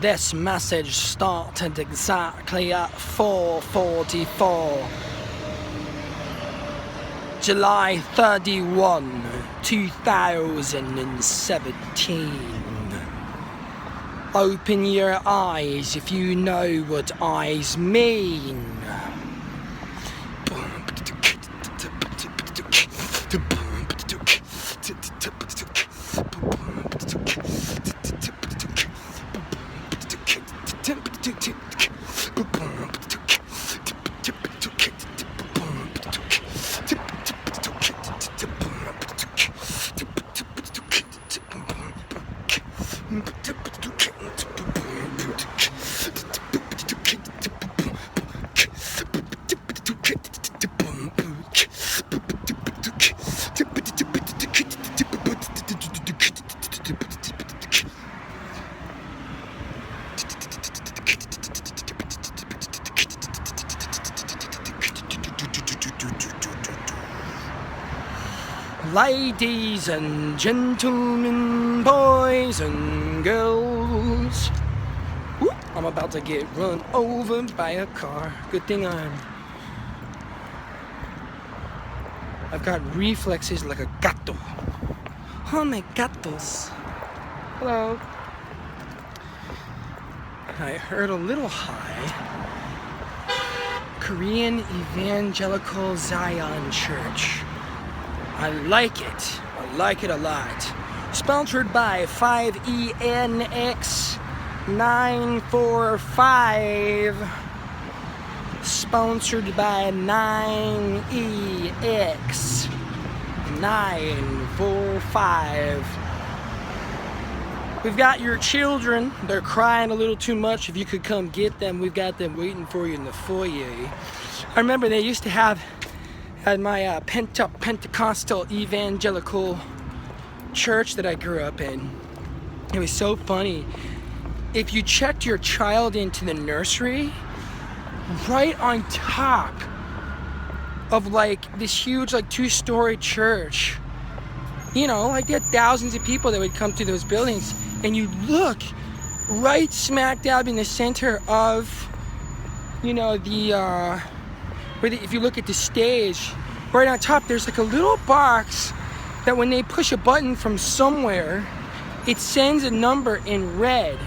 This message started exactly at 4:44. July 31, 2017. Open your eyes if you know what eyes mean. Ladies and gentlemen, boys and girls. Whoop, I'm about to get run over by a car. Good thing I've got reflexes like a gato. Oh my gatos. Hello. I heard a little high. Korean Evangelical Zion Church. I like it. I like it a lot. Sponsored by 5ENX945. Sponsored by 9EX945. We've got your children. They're crying a little too much. If you could come get them, we've got them waiting for you in the foyer. I remember they used to have at my Pentecostal evangelical church that I grew up in. It was so funny. If you checked your child into the nursery, right on top of like this huge like 2-story church, you know, like there had thousands of people that would come through those buildings, and you look right smack dab in the center of, you know, if you look at the stage, right on top, there's like a little box that when they push a button from somewhere, it sends a number in red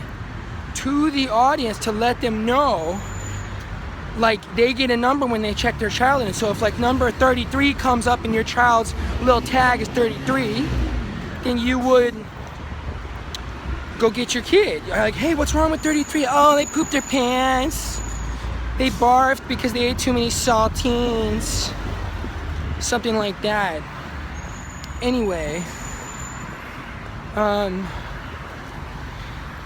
to the audience to let them know, like, they get a number when they check their child in. So if like number 33 comes up and your child's little tag is 33, then you would go get your kid. You're like, hey, what's wrong with 33? Oh, they pooped their pants. They barfed because they ate too many saltines. Something like that. Anyway,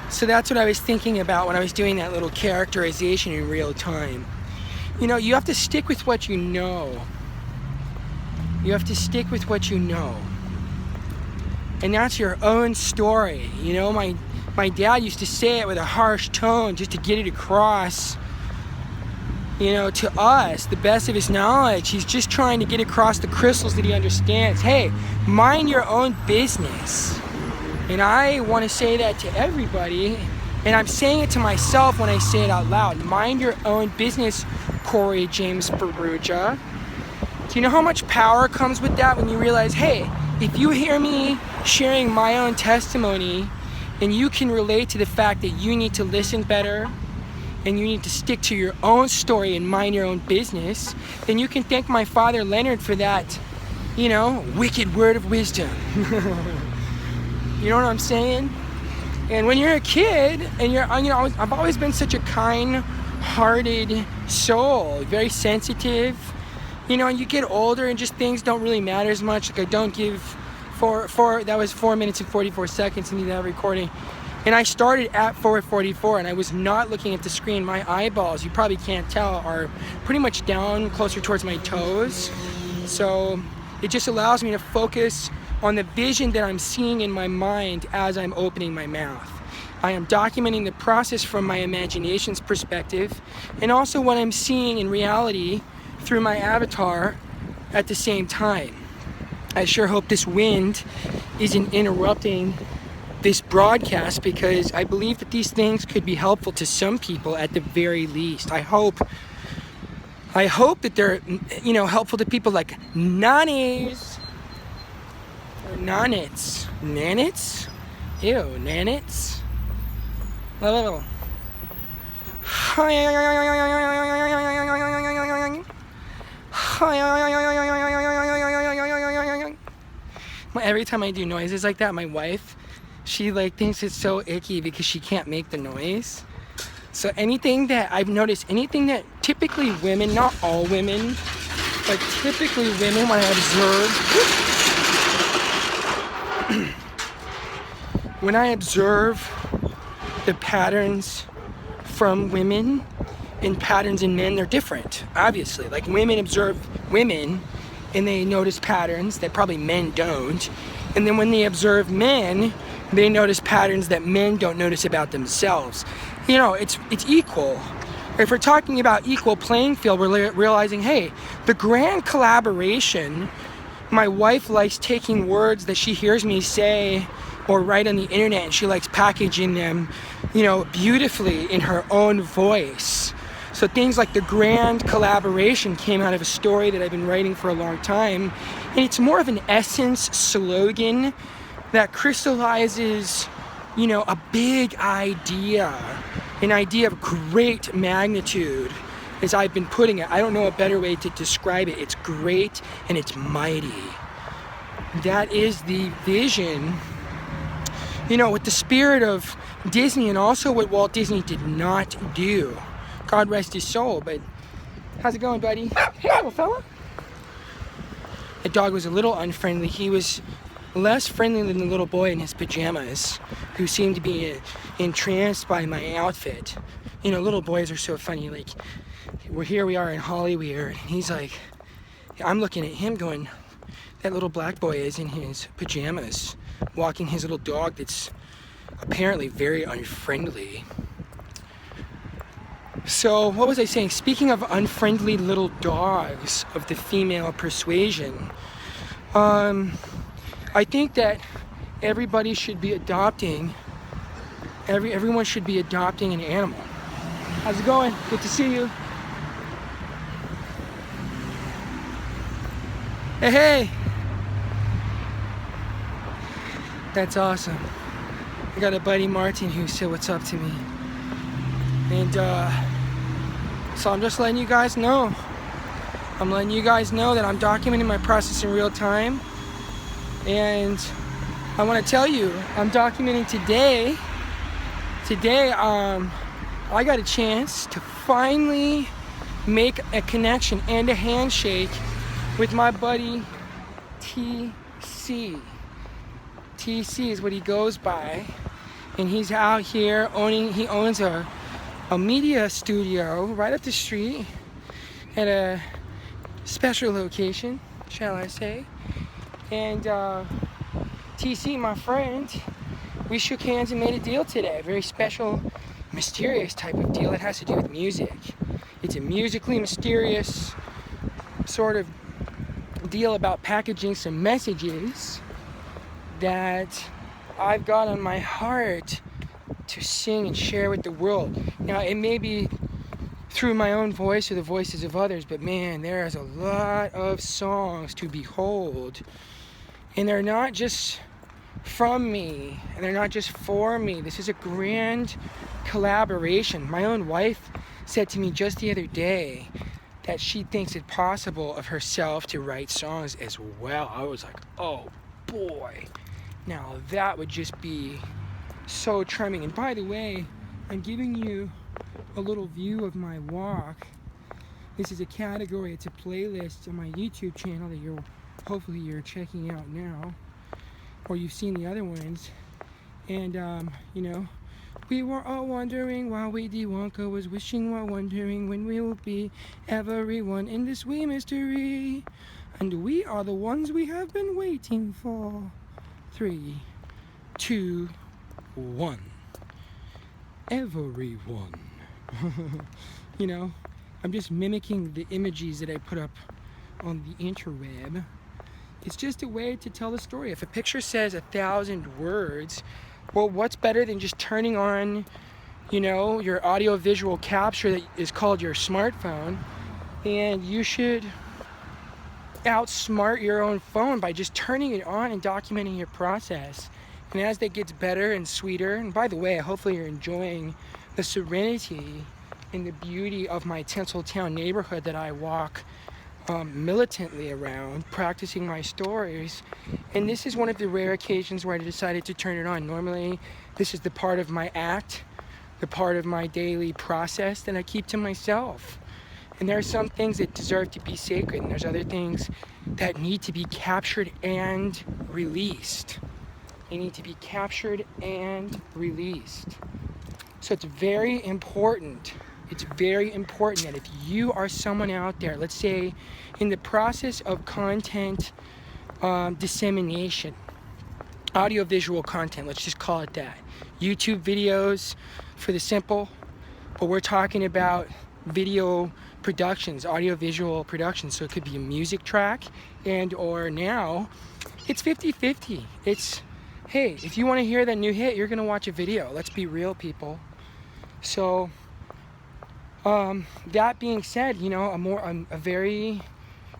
so that's what I was thinking about when I was doing that little characterization in real time. You know, you have to stick with what you know. You have to stick with what you know. And that's your own story. You know, my dad used to say it with a harsh tone just to get it across. You know, to us, the best of his knowledge, he's just trying to get across the crystals that he understands. Hey, mind your own business. And I want to say that to everybody, and I'm saying it to myself when I say it out loud. Mind your own business, Corey James Perugia. Do you know how much power comes with that when you realize, hey, if you hear me sharing my own testimony, and you can relate to the fact that you need to listen better, and you need to stick to your own story and mind your own business, then you can thank my father Leonard for that, you know, wicked word of wisdom. You know what I'm saying? And when you're a kid, and you're, you know, I've always been such a kind-hearted soul, very sensitive, you know, and you get older and just things don't really matter as much. Like I don't give that was 4 minutes and 44 seconds into that recording. And I started at 4:44, and I was not looking at the screen. My eyeballs, you probably can't tell, are pretty much down closer towards my toes. So it just allows me to focus on the vision that I'm seeing in my mind as I'm opening my mouth. I am documenting the process from my imagination's perspective, and also what I'm seeing in reality through my avatar at the same time. I sure hope this wind isn't interrupting this broadcast because I believe that these things could be helpful to some people at the very least. I hope that they're, you know, helpful to people like nannies or nanits. Nanits? Ew, nanits? Oh. Every time I do noises like that, my wife, she like thinks it's so icky because she can't make the noise. So anything that I've noticed, anything that typically women, not all women, but typically women, when I observe the patterns from women and patterns in men, they're different, obviously. Like women observe women and they notice patterns that probably men don't. And then when they observe men, they notice patterns that men don't notice about themselves. You know, it's equal. If we're talking about equal playing field, we're realizing, hey, the grand collaboration, my wife likes taking words that she hears me say or write on the internet, and she likes packaging them, you know, beautifully in her own voice. So things like the grand collaboration came out of a story that I've been writing for a long time, and it's more of an essence slogan that crystallizes, you know, a big idea, an idea of great magnitude, as I've been putting it. I don't know a better way to describe it. It's great and it's mighty. That is the vision, you know, with the spirit of Disney, and also what Walt Disney did not do. God rest his soul. But how's it going, buddy? Hey, little fella. The dog was a little unfriendly. He was less friendly than the little boy in his pajamas, who seemed to be entranced by my outfit. You know, little boys are so funny. Like, we are in Hollywood, and he's like, I'm looking at him going, that little black boy is in his pajamas, walking his little dog that's apparently very unfriendly. So, what was I saying? Speaking of unfriendly little dogs of the female persuasion, I think that everybody should be adopting, everyone should be adopting an animal. How's it going? Good to see you. Hey, hey! That's awesome. I got a buddy, Martin, who said what's up to me. And so I'm just letting you guys know. I'm letting you guys know that I'm documenting my process in real time. And I want to tell you, I'm documenting today. I got a chance to finally make a connection and a handshake with my buddy TC. TC is what he goes by, and he's out here he owns a media studio right up the street at a special location, shall I say. And TC, my friend, we shook hands and made a deal today. A very special, mysterious type of deal. It has to do with music. It's a musically mysterious sort of deal about packaging some messages that I've got on my heart to sing and share with the world. Now, it may be through my own voice or the voices of others, but man, there is a lot of songs to behold. And they're not just from me, and they're not just for me. This is a grand collaboration. My own wife said to me just the other day that she thinks it possible of herself to write songs as well. I was like, oh boy. Now that would just be so charming. And by the way, I'm giving you a little view of my walk. This is a category, it's a playlist on my YouTube channel that hopefully you're checking out now, or you've seen the other ones. And you know, we were all wondering while Willy Wonka was wishing while wondering when we will be everyone in this wee mystery, and we are the ones we have been waiting for. 3, 2, 1. Everyone. You know, I'm just mimicking the images that I put up on the interweb. It's just a way to tell the story. If a picture says 1,000 words, Well, what's better than just turning on, you know, your audio-visual capture that is called your smartphone, and you should outsmart your own phone by just turning it on and documenting your process. And as that gets better and sweeter, and by the way, hopefully you're enjoying the serenity and the beauty of my Tinseltown neighborhood that I walk militantly around, practicing my stories. And this is one of the rare occasions where I decided to turn it on. Normally, this is the part of my act, the part of my daily process that I keep to myself. And there are some things that deserve to be sacred, and there's other things that need to be captured and released. They need to be captured and released. So it's very important. It's very important that if you are someone out there, let's say in the process of content dissemination, audiovisual content, let's just call it that. YouTube videos for the simple, but we're talking about video productions, audiovisual productions. So it could be a music track, and or now it's 50-50. It's, hey, if you want to hear that new hit, you're gonna watch a video. Let's be real, people. So that being said, you know, a very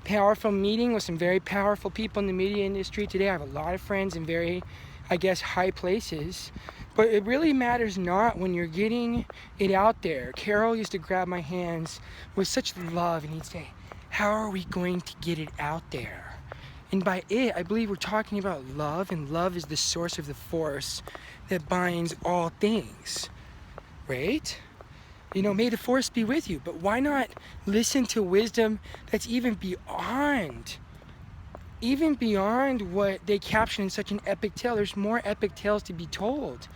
powerful meeting with some very powerful people in the media industry today. I have a lot of friends in very, I guess, high places, but it really matters not when you're getting it out there. Carol used to grab my hands with such love, and he'd say, how are we going to get it out there? And by it, I believe we're talking about love, and love is the source of the force that binds all things, right? You know, may the force be with you, but why not listen to wisdom that's even beyond what they caption in such an epic tale. There's more epic tales to be told.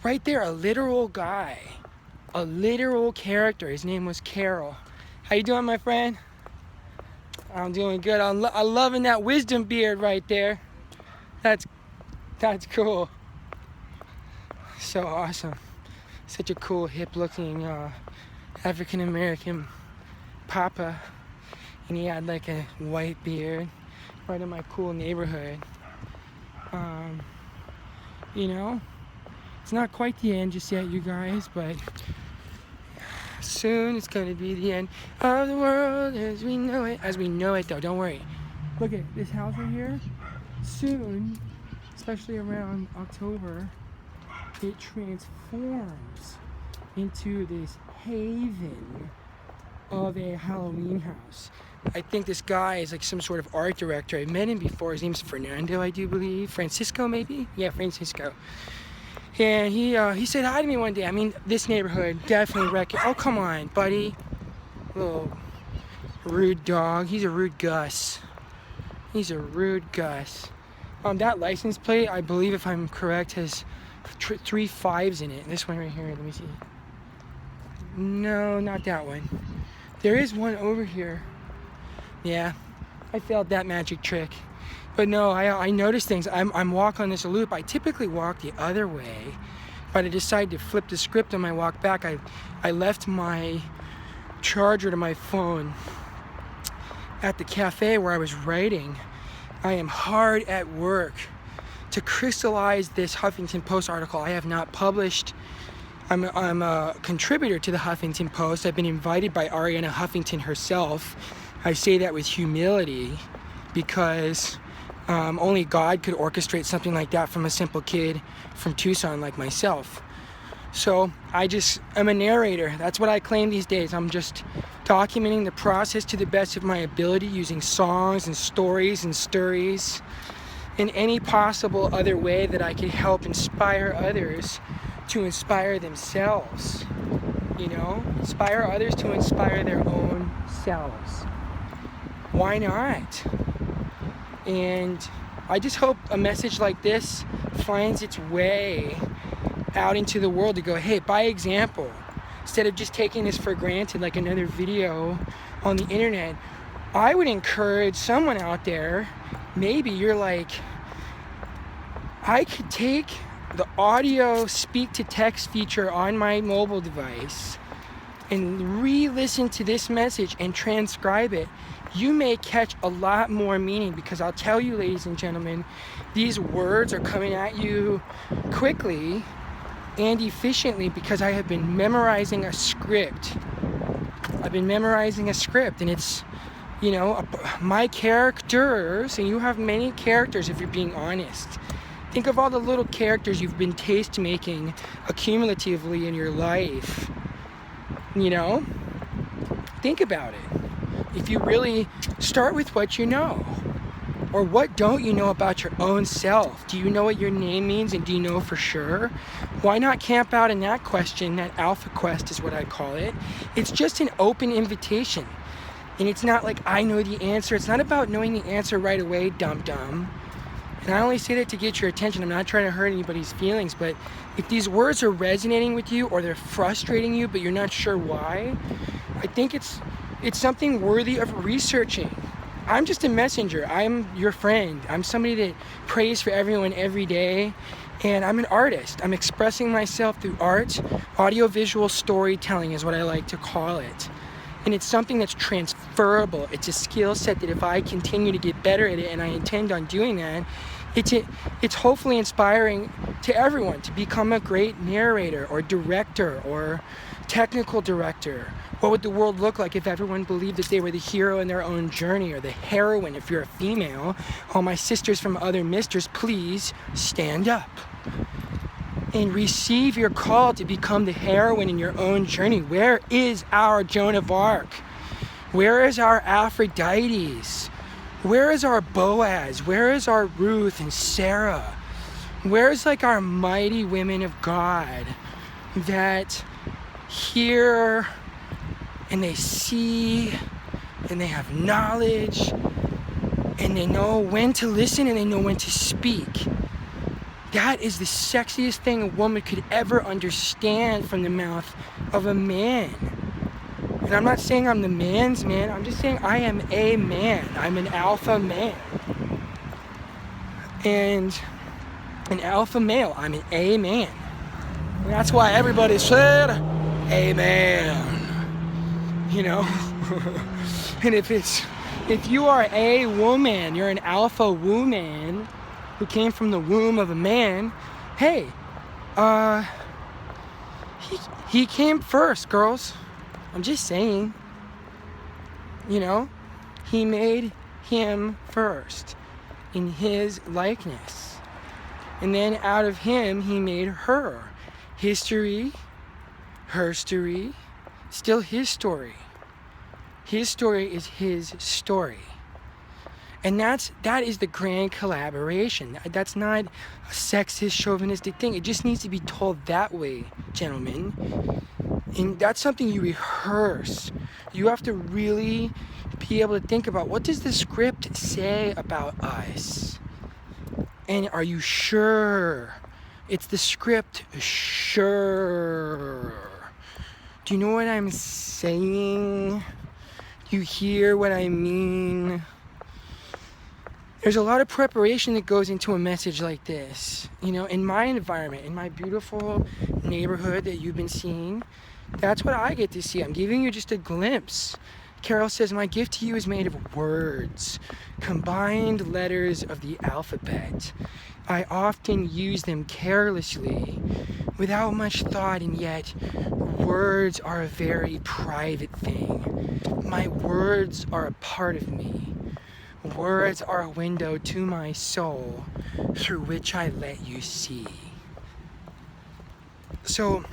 Right there, a literal guy, a literal character. His name was Carol. How you doing, my friend? I'm doing good. I'm loving that wisdom beard right there. That's cool. So awesome. Such a cool, hip-looking African-American papa, and he had like a white beard right in my cool neighborhood. You know, it's not quite the end just yet, you guys, but soon it's going to be the end of the world as we know it. As we know it, though, don't worry. Look at this house right here. Soon, especially around October, it transforms into this haven of a Halloween house. I think this guy is like some sort of art director. I've met him before. His name's Fernando, I do believe. Francisco, maybe? Yeah, Francisco. And he said hi to me one day. I mean, this neighborhood definitely oh, come on, buddy. Little rude dog. He's a rude Gus. He's a rude Gus. That license plate, I believe, if I'm correct, has 3 5s in it. This one right here, let me see. No, not that one. There is one over here. Yeah, I failed that magic trick. But no, I noticed things. I'm walking on this loop. I typically walk the other way, but I decided to flip the script on my walk back. I left my charger to my phone at the cafe where I was writing. I am hard at work to crystallize this Huffington Post article. I have not published. I'm a contributor to the Huffington Post. I've been invited by Ariana Huffington herself. I say that with humility because only God could orchestrate something like that from a simple kid from Tucson like myself. So I'm a narrator. That's what I claim these days. I'm just documenting the process to the best of my ability using songs and stories and stories in any possible other way that I could help inspire others to inspire themselves. You know, inspire others to inspire their own selves. Why not? And I just hope a message like this finds its way out into the world to go, hey, by example, instead of just taking this for granted like another video on the internet, I would encourage someone out there, maybe you're like, I could take the audio speak to text feature on my mobile device and re-listen to this message and transcribe it you may catch a lot more meaning, because I'll tell you, ladies and gentlemen, these words are coming at you quickly and efficiently because I have been memorizing a script. I've been memorizing a script, and it's, you know, my characters, and you have many characters if you're being honest. Think of all the little characters you've been taste making accumulatively in your life. You know? Think about it. If you really start with what you know, or what don't you know about your own self? Do you know what your name means, and do you know for sure? Why not camp out in that question? That alpha quest is what I call it. It's just an open invitation. And it's not like I know the answer. It's not about knowing the answer right away, dum-dum. And I only say that to get your attention. I'm not trying to hurt anybody's feelings, but if these words are resonating with you, or they're frustrating you, but you're not sure why, I think it's something worthy of researching. I'm just a messenger. I'm your friend. I'm somebody that prays for everyone every day. And I'm an artist. I'm expressing myself through art. Audiovisual storytelling is what I like to call it. And it's something that's transferable. It's a skill set that if I continue to get better at it, and I intend on doing that, it's hopefully inspiring to everyone to become a great narrator or director or technical director. What would the world look like if everyone believed that they were the hero in their own journey, or the heroine if you're a female? All my sisters from other misters, please stand up and receive your call to become the heroine in your own journey. Where is our Joan of Arc? Where is our Aphrodites? Where is our Boaz? Where is our Ruth and Sarah? Where's like our mighty women of God that hear and they see and they have knowledge and they know when to listen and they know when to speak? That is the sexiest thing a woman could ever understand from the mouth of a man. And I'm not saying I'm the man's man. I'm just saying I am a man. I'm an alpha man. And an alpha male. I'm an A man. And that's why everybody said, amen. You know? And if you are a woman, you're an alpha woman who came from the womb of a man, hey, he came first, girls. I'm just saying. You know, he made him first in his likeness. And then out of him, he made her. History, her story, still his story. His story is his story. And that is the grand collaboration. That's not a sexist, chauvinistic thing. It just needs to be told that way, gentlemen. And that's something you rehearse. You have to really be able to think about, what does the script say about us? And are you sure it's the script? Sure. Do you know what I'm saying? Do you hear what I mean? There's a lot of preparation that goes into a message like this. You know, in my environment, in my beautiful neighborhood that you've been seeing, that's what I get to see. I'm giving you just a glimpse. Carol says, my gift to you is made of words, combined letters of the alphabet. I often use them carelessly, without much thought, and yet words are a very private thing. My words are a part of me. Words are a window to my soul, through which I let you see. So,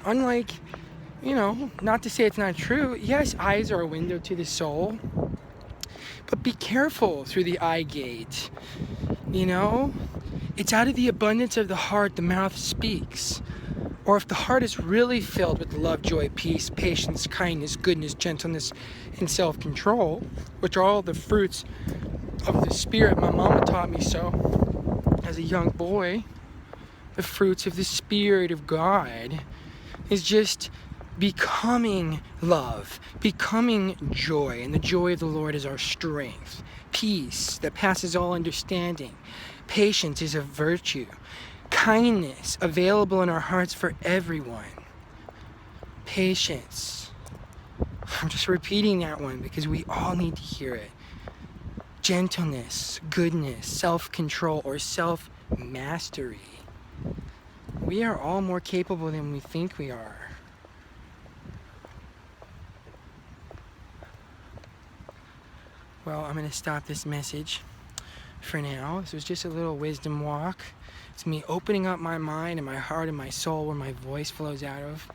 unlike, you know, not to say it's not true, yes, eyes are a window to the soul, but be careful through the eye gate. You know, it's out of the abundance of the heart the mouth speaks. Or if the heart is really filled with love, joy, peace, patience, kindness, goodness, gentleness, and self-control, which are all the fruits of the Spirit. My mama taught me so as a young boy. The fruits of the Spirit of God is just becoming love, becoming joy, and the joy of the Lord is our strength. Peace that passes all understanding. Patience is a virtue. Kindness available in our hearts for everyone. Patience, I'm just repeating that one because we all need to hear it. Gentleness, goodness, self-control, or self-mastery. We are all more capable than we think we are. Well, I'm going to stop this message for now. This was just a little wisdom walk. It's me opening up my mind and my heart and my soul where my voice flows out of.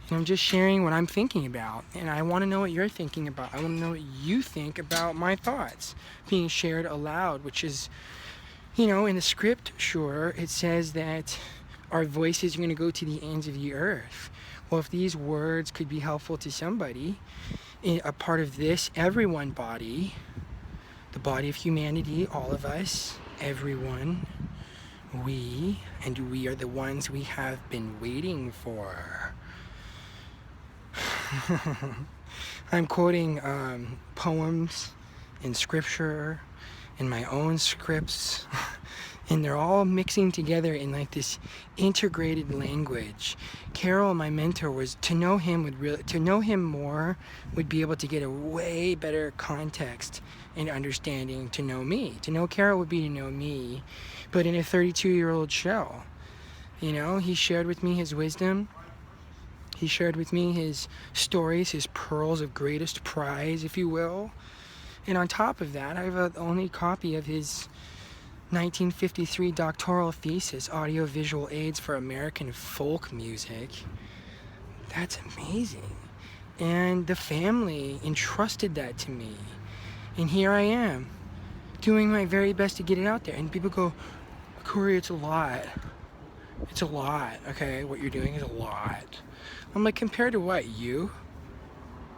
And I'm just sharing what I'm thinking about. And I want to know what you're thinking about. I want to know what you think about my thoughts being shared aloud, which is, you know, in the script, sure, it says that our voices are going to go to the ends of the earth. Well, if these words could be helpful to somebody, a part of this everyone body, the body of humanity, all of us, everyone, we are the ones we have been waiting for. I'm quoting poems in scripture, in my own scripts, and they're all mixing together in like this integrated language. Carol, my mentor, was to know him more would be able to get a way better context and understanding to know me. To know Carol would be to know me, but in a 32-year-old shell. You know, he shared with me his wisdom. He shared with me his stories, his pearls of greatest prize, if you will. And on top of that, I have the only copy of his 1953 doctoral thesis, Audiovisual Aids for American Folk Music. That's amazing. And the family entrusted that to me. And here I am, doing my very best to get it out there. And people go, Corey, it's a lot. It's a lot, okay? What you're doing is a lot. I'm like, compared to what? You?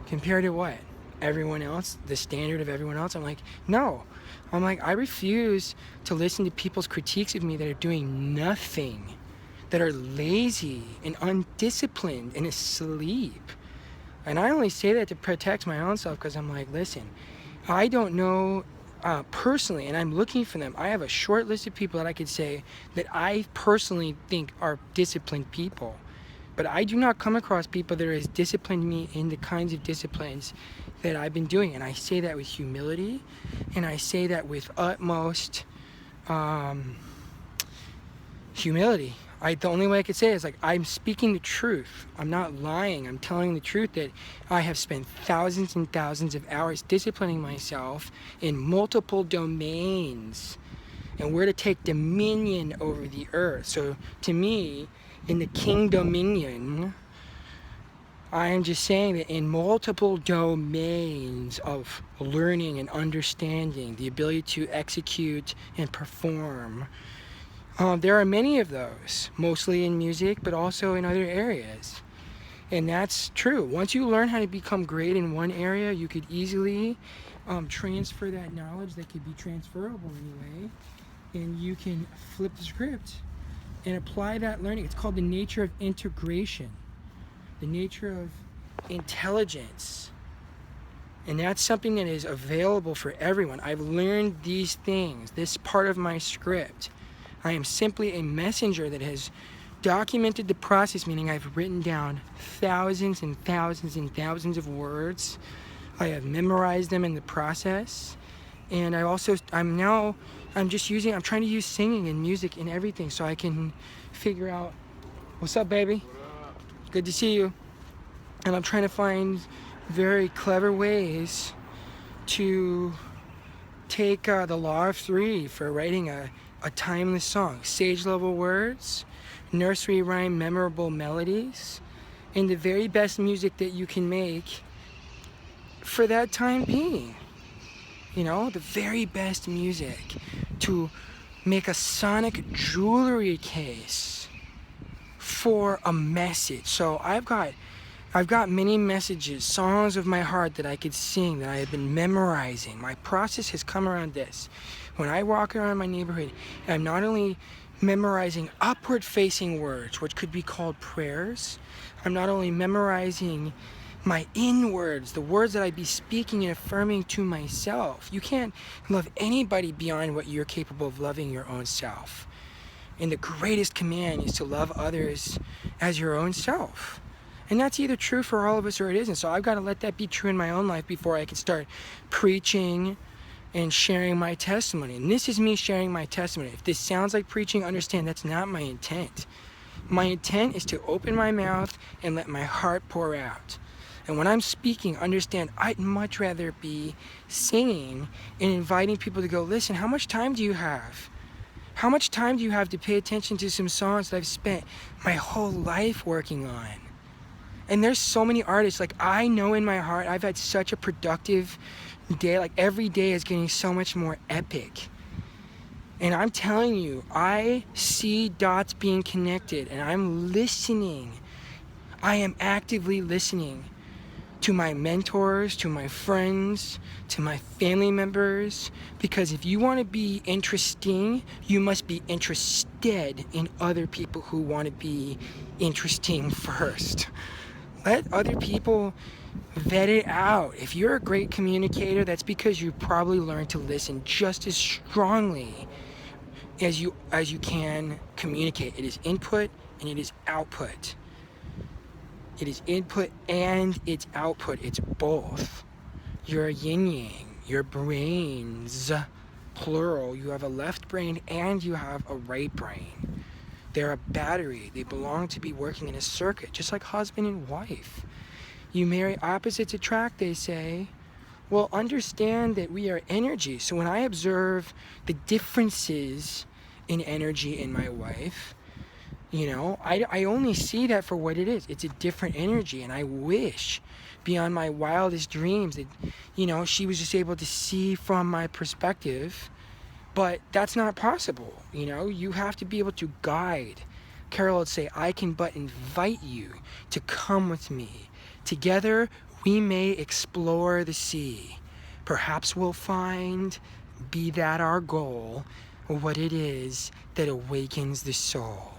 Compared to what? Everyone else? The standard of everyone else? I'm like, no. I'm like, I refuse to listen to people's critiques of me that are doing nothing, that are lazy and undisciplined and asleep. And I only say that to protect my own self because I'm like, listen, I don't know personally, and I'm looking for them. I have a short list of people that I could say that I personally think are disciplined people. But I do not come across people that are as disciplined me in the kinds of disciplines that I've been doing. And I say that with humility, and I say that with utmost humility. The only way I could say it is like, I'm speaking the truth. I'm not lying. I'm telling the truth that I have spent thousands and thousands of hours disciplining myself in multiple domains. And we're to take dominion over the earth. So to me, in the king dominion, I am just saying that in multiple domains of learning and understanding, the ability to execute and perform, there are many of those, mostly in music, but also in other areas. And that's true. Once you learn how to become great in one area, you could easily transfer that knowledge that could be transferable anyway, and you can flip the script and apply that learning. It's called the nature of integration, the nature of intelligence. And that's something that is available for everyone. I've learned these things, this part of my script. I am simply a messenger that has documented the process, meaning I've written down thousands and thousands and thousands of words. I have memorized them in the process. And I'm trying to use singing and music and everything so I can figure out, what's up, baby? Good to see you. And I'm trying to find very clever ways to take the law of three for writing a timeless song. Sage level words, nursery rhyme memorable melodies, and the very best music that you can make for that time being. You know, the very best music to make a sonic jewelry case for a message. So I've got many messages, songs of my heart that I could sing, that I have been memorizing. My process has come around this. When I walk around my neighborhood, I'm not only memorizing upward facing words, which could be called prayers, I'm not only memorizing my inwards, the words that I be speaking and affirming to myself. You can't love anybody beyond what you're capable of loving your own self. And the greatest command is to love others as your own self. And that's either true for all of us or it isn't. So I've got to let that be true in my own life before I can start preaching and sharing my testimony. And this is me sharing my testimony. If this sounds like preaching, understand that's not my intent. My intent is to open my mouth and let my heart pour out. And when I'm speaking, understand I'd much rather be singing and inviting people to go, listen, how much time do you have? How much time do you have to pay attention to some songs that I've spent my whole life working on? And there's so many artists, like I know in my heart, I've had such a productive day, like every day is getting so much more epic. And I'm telling you, I see dots being connected and I'm listening. I am actively listening to my mentors, to my friends, to my family members, because if you want to be interesting, you must be interested in other people who want to be interesting first. Let other people vet it out. If you're a great communicator, that's because you probably learned to listen just as strongly as you can communicate. It is input and it is output. It is input and it's output. It's both. You're a yin-yang. Your brains, plural. You have a left brain and you have a right brain. They're a battery. They belong to be working in a circuit, just like husband and wife. You marry opposites attract, they say. Well, understand that we are energy. So when I observe the differences in energy in my wife, you know, I only see that for what it is. It's a different energy, and I wish beyond my wildest dreams that, you know, she was just able to see from my perspective. But that's not possible, you know? You have to be able to guide. Carol would say, I can but invite you to come with me. Together, we may explore the sea. Perhaps we'll find, be that our goal, what it is that awakens the soul.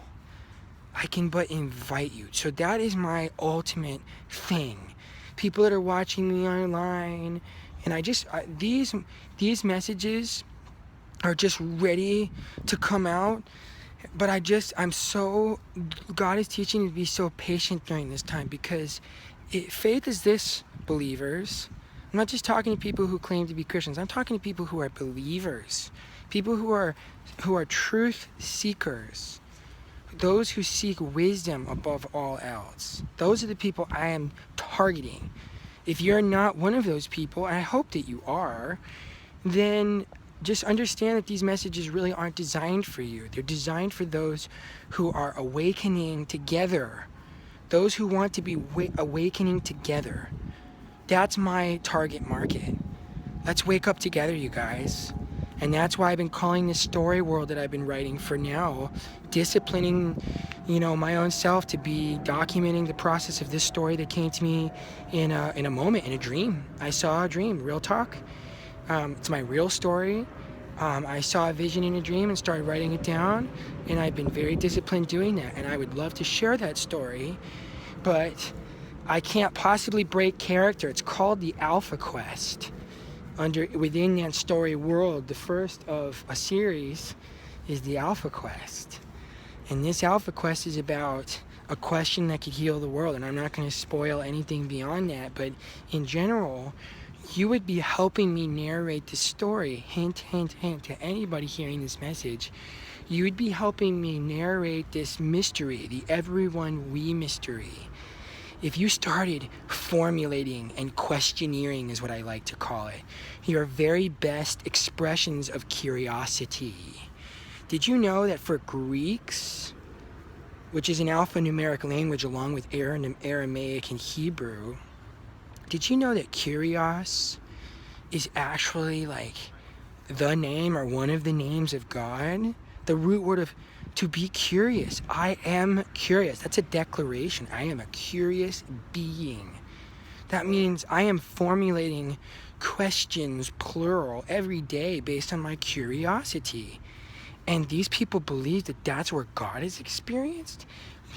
I can but invite you. So that is my ultimate thing. People that are watching me online, and these messages are just ready to come out, but God is teaching me to be so patient during this time, because faith is this, believers. I'm not just talking to people who claim to be Christians. I'm talking to people who are believers, people who are truth seekers, those who seek wisdom above all else. Those are the people I am targeting. If you're not one of those people, and I hope that you are, then just understand that these messages really aren't designed for you. They're designed for those who are awakening together, those who want to be awakening together. That's my target market. Let's wake up together, you guys. And that's why I've been calling this story world that I've been writing for now, disciplining, you know, my own self to be documenting the process of this story that came to me in a moment, in a dream. I saw a dream, real talk. It's my real story. I saw a vision in a dream and started writing it down, and I've been very disciplined doing that, and I would love to share that story, but I can't possibly break character. It's called the Alpha Quest. Within that story world, the first of a series is the Alpha Quest. And this Alpha Quest is about a question that could heal the world, and I'm not going to spoil anything beyond that, but in general, you would be helping me narrate the story. Hint, hint, hint to anybody hearing this message. You would be helping me narrate this mystery, the everyone we mystery. If you started formulating and questioneering, is what I like to call it, your very best expressions of curiosity. Did you know that for Greeks, which is an alphanumeric language along with Aramaic and Hebrew, did you know that Kyrios is actually like the name or one of the names of God? The root word of to be curious. I am curious. That's a declaration. I am a curious being. That means I am formulating questions, plural, every day based on my curiosity. And these people believe that that's where God is experienced?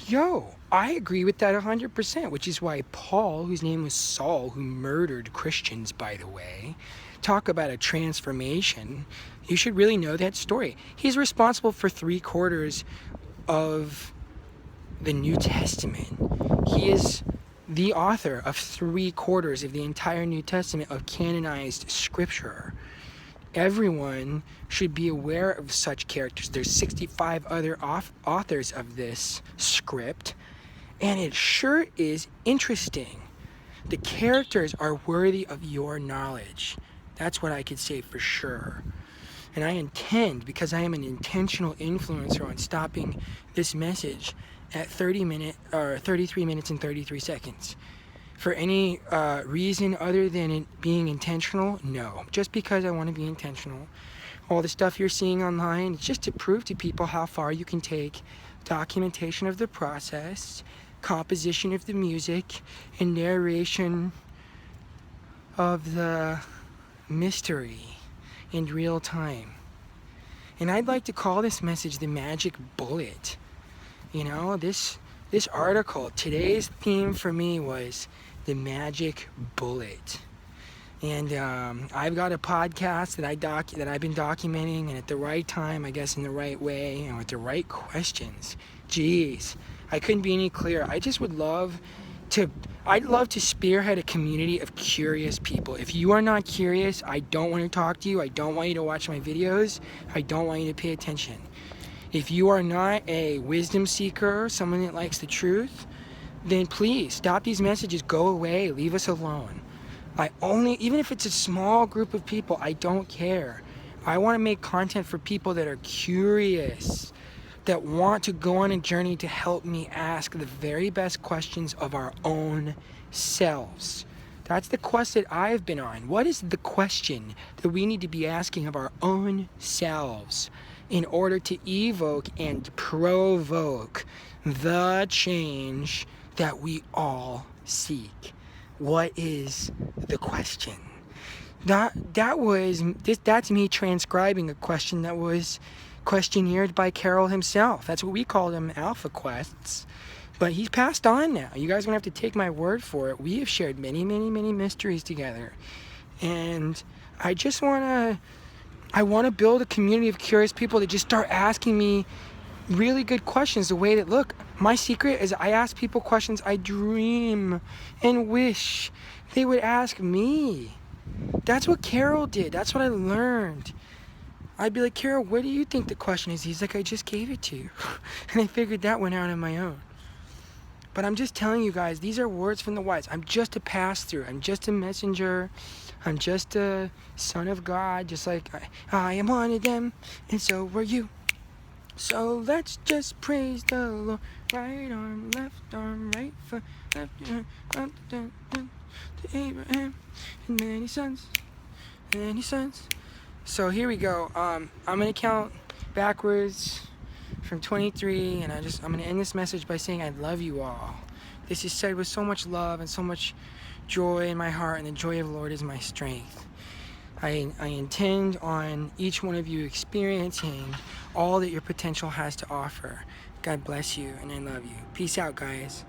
Yo, I agree with that 100%, which is why Paul, whose name was Saul, who murdered Christians, by the way, talk about a transformation. You should really know that story. He's responsible for 3/4 of the New Testament. He is the author of 3/4 of the entire New Testament of canonized scripture. Everyone should be aware of such characters. There's 65 other authors of this script, and it sure is interesting. The characters are worthy of your knowledge. That's what I could say for sure. And I intend, because I am an intentional influencer, on stopping this message at 33 minutes and 33 seconds. For any reason other than it being intentional? No. Just because I want to be intentional. All the stuff you're seeing online is just to prove to people how far you can take documentation of the process, composition of the music, and narration of the mystery in real time. And I'd like to call this message the magic bullet. You know, this article, today's theme for me was the magic bullet. And I've got a podcast that I've been documenting, and at the right time, I guess in the right way, and with the right questions. Jeez, I couldn't be any clearer. I'd love to spearhead a community of curious people. If you are not curious, I don't want to talk to you. I don't want you to watch my videos. I don't want you to pay attention. If you are not a wisdom seeker, someone that likes the truth, then please stop these messages, go away, leave us alone. Even if it's a small group of people, I don't care. I want to make content for people that are curious, that want to go on a journey to help me ask the very best questions of our own selves. That's the quest that I've been on. What is the question that we need to be asking of our own selves in order to evoke and provoke the change that we all seek? What is the question? That's me transcribing a question that was questioneered by Carol himself. That's what we called them, alpha quests. But he's passed on now. You guys are going to have to take my word for it. We have shared many, many, many mysteries together. And I want to build a community of curious people that just start asking me really good questions. The way that, look, my secret is I ask people questions I dream and wish they would ask me. That's what Carol did. That's what I learned. I'd be like, Carol, what do you think the question is? He's like, I just gave it to you. And I figured that one out on my own. But I'm just telling you guys, these are words from the wise. I'm just a pass-through. I'm just a messenger. I'm just a son of God, just like I am one of them, and so were you. So let's just praise the Lord. Right arm, left arm, right foot, left arm, to Abraham, and many sons, many sons. So here we go. I'm gonna count backwards from 23, and I'm gonna end this message by saying I love you all. This is said with so much love and so much joy in my heart, and the joy of the Lord is my strength. I intend on each one of you experiencing all that your potential has to offer. God bless you, and I love you. Peace out, guys.